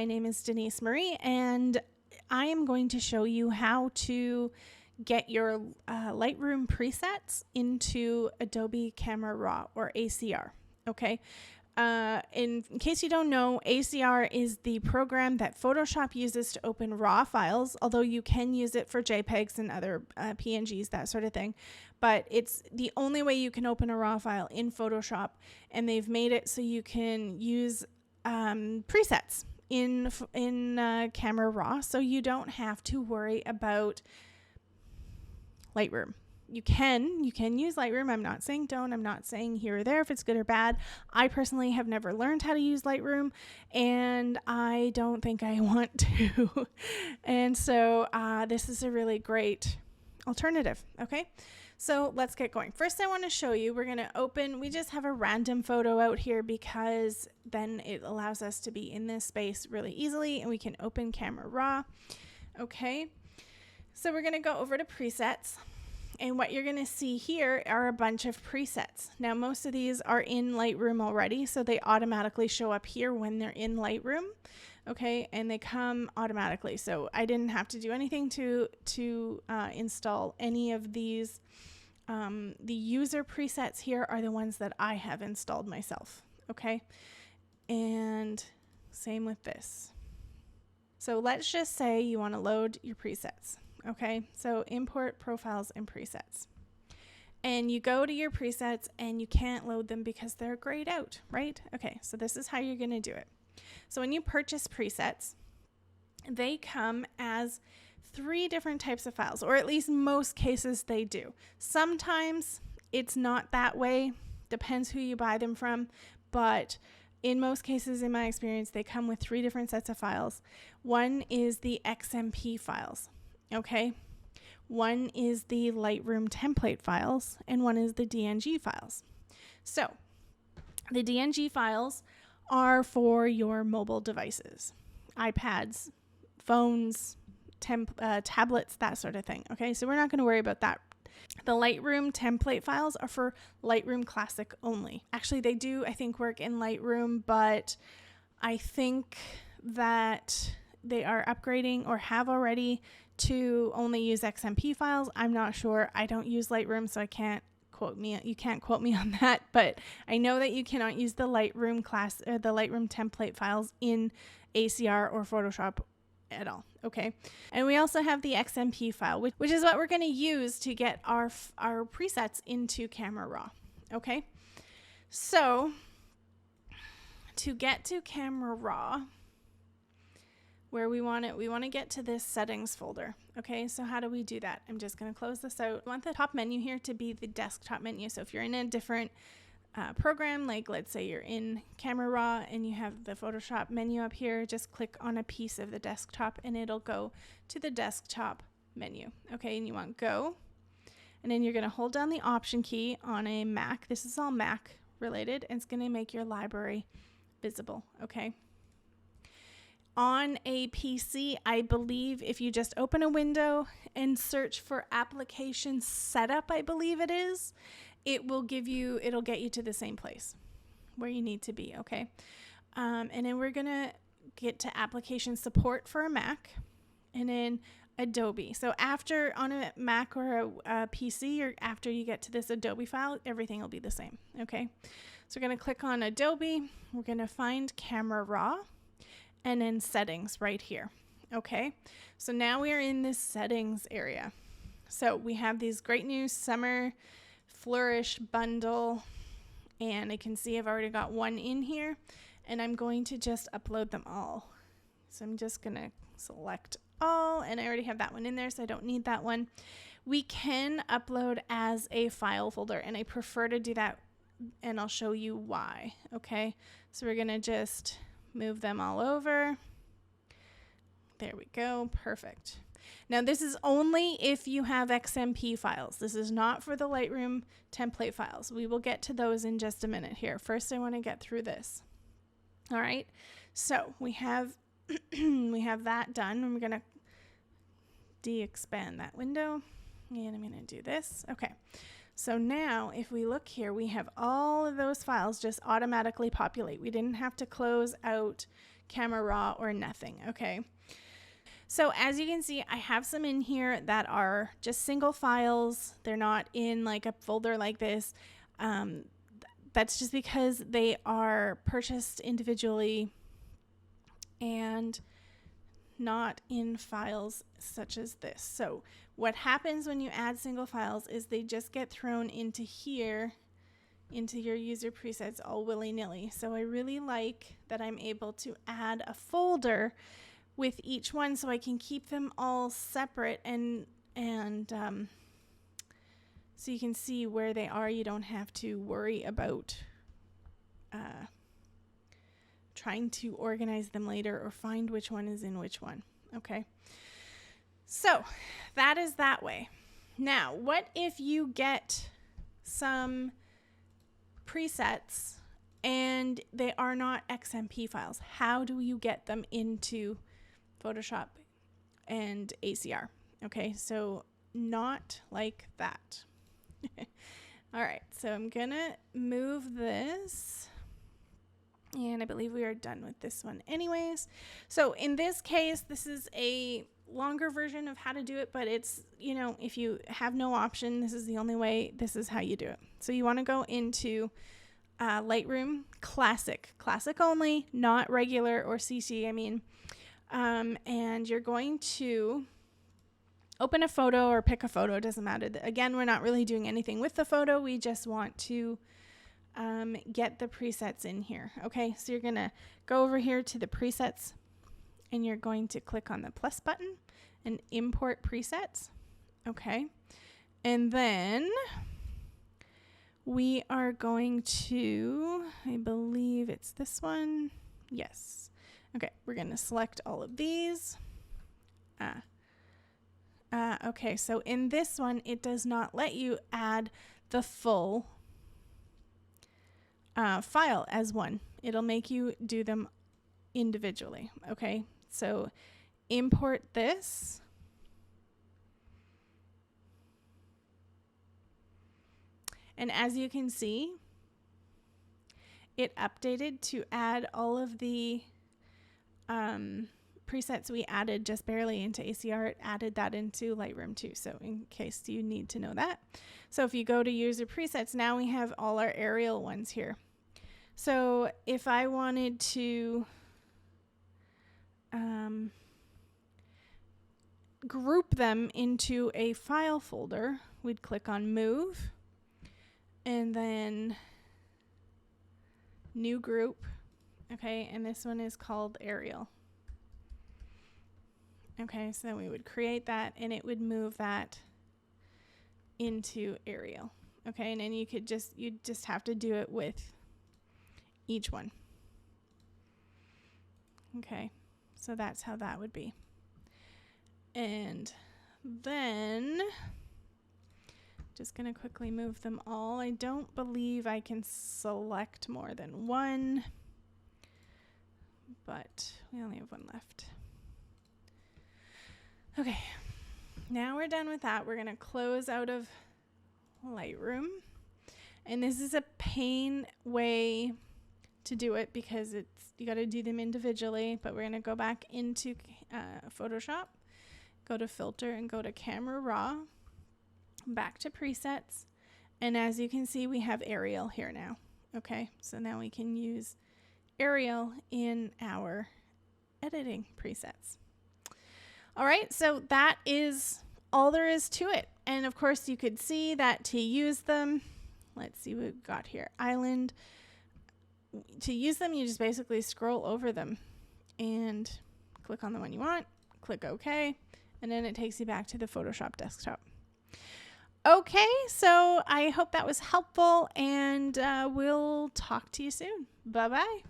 my name is Denise Marie, and I am going to show you how to get your Lightroom presets into Adobe Camera Raw, or ACR, okay? In case you don't know, ACR is the program that Photoshop uses to open RAW files, although you can use it for JPEGs and other PNGs, that sort of thing. But it's the only way you can open a RAW file in Photoshop, and they've made it so you can use presets in Camera Raw, so you don't have to worry about Lightroom. You can use Lightroom. I'm not saying don't. I'm not saying here or there if it's good or bad. I personally have never learned how to use Lightroom, and I don't think I want to. And so this is a really great alternative. Okay, so let's get going. First, I want to show you, we're going to open, we just have a random photo out here because then it allows us to be in this space really easily, and we can open Camera Raw. Okay, so we're going to go over to presets. And what you're going to see here are a bunch of presets. Now, most of these are in Lightroom already, so they automatically show up here when they're in Lightroom, okay? And they come automatically, so I didn't have to do anything to install any of these. The user presets here are the ones that I have installed myself, okay? And same with this. So let's just say you want to load your presets. Okay, so import profiles and presets. And you go to your presets and you can't load them because they're grayed out, right? Okay, so this is how you're going to do it. So when you purchase presets, they come as 3 different types of files, or at least most cases they do. Sometimes it's not that way, depends who you buy them from, but in most cases, in my experience, they come with 3 different sets of files. One is the XMP files. Okay, one is the Lightroom template files, and one is the DNG files. So the DNG files are for your mobile devices, iPads, phones, tablets, that sort of thing. Okay, so we're not going to worry about that. The Lightroom template files are for Lightroom Classic only. Actually, they do, I think, work in Lightroom, but I think that they are upgrading or have already to only use XMP files. I'm not sure. I don't use Lightroom, so I can't quote me. You can't quote me on that, but I know that you cannot use the Lightroom the Lightroom template files in ACR or Photoshop at all. Okay, and we also have the XMP file, which is what we're going to use to get our presets into Camera Raw. Okay, so to get to Camera Raw, where we want to get to this settings folder. Okay, so how do we do that? I'm just going to close this out. We want the top menu here to be the desktop menu. So if you're in a different program, like let's say you're in Camera Raw and you have the Photoshop menu up here, just click on a piece of the desktop and it'll go to the desktop menu. Okay, and you want go, and then you're going to hold down the Option key on a Mac. This is all Mac related, and it's going to make your library visible. Okay. On a PC, I believe if you just open a window and search for application setup, I believe it is, it'll get you to the same place where you need to be, okay? And then we're gonna get to application support for a Mac, and then Adobe. So after on a Mac or a PC, or after you get to this Adobe file, everything will be the same, okay? So we're gonna click on Adobe, we're gonna find Camera Raw, and then settings right here. Okay, so now we are in this settings area. So we have these great new summer flourish bundle, and I can see I've already got one in here, and I'm going to just upload them all. So I'm just gonna select all, and I already have that one in there, so I don't need that one. We can upload as a file folder, and I prefer to do that, and I'll show you why. Okay, so we're gonna just move them all over. There we go. Perfect. Now this is only if you have XMP files. This is not for the Lightroom template files. We will get to those in just a minute here. First, I want to get through this. All right. So we have we have that done, and we're going to de-expand that window, and I'm going to do this. Okay. So now if we look here, we have all of those files just automatically populate. We didn't have to close out Camera Raw, or nothing. Okay. So as you can see, I have some in here that are just single files. They're not in like a folder like this. That's just because they are purchased individually and not in files such as this. So what happens when you add single files is they just get thrown into here, into your user presets all willy-nilly. So I really like that I'm able to add a folder with each one so I can keep them all separate and so you can see where they are. You don't have to worry about trying to organize them later or find which one is in which one. Okay, so that is that way. Now, what if you get some presets and they are not XMP files? How do you get them into Photoshop and ACR? Okay, so not like that. All right, so I'm gonna move this, and I believe we are done with this one anyways. So in this case, this is a longer version of how to do it, but it's, you know, if you have no option, this is the only way, this is how you do it. So you want to go into Lightroom Classic only, not regular or CC, I mean, and you're going to open a photo or pick a photo, it doesn't matter. Again, we're not really doing anything with the photo. We just want to get the presets in here. Okay, so you're gonna go over here to the presets and you're going to click on the plus button and import presets. Okay, and then we are going to, I believe it's this one. Yes. Okay, we're gonna select all of these. Okay, so in this one, it does not let you add the full file as one. It'll make you do them individually. Okay, so import this. And as you can see, it updated to add all of the presets we added just barely into ACR. It added that into Lightroom too, so in case you need to know that. So if you go to user presets, now we have all our aerial ones here. So if I wanted to group them into a file folder, we'd click on move and then new group. Okay, and this one is called aerial. Okay, so we would create that and it would move that into aerial. Okay, and then you just have to do it with each one. Okay, so that's how that would be. And then just gonna quickly move them all. I don't believe I can select more than one, but we only have one left. Okay, now we're done with that. We're gonna close out of Lightroom. And this is a pain way to do it because you gotta do them individually, but we're gonna go back into Photoshop, go to filter and go to Camera Raw, back to presets. And as you can see, we have aerial here now. Okay, so now we can use aerial in our editing presets. All right, so that is all there is to it. And of course you could see that to use them, let's see what we've got here, island. To use them, you just basically scroll over them and click on the one you want, click OK, and then it takes you back to the Photoshop desktop. Okay, so I hope that was helpful, and we'll talk to you soon. Bye-bye.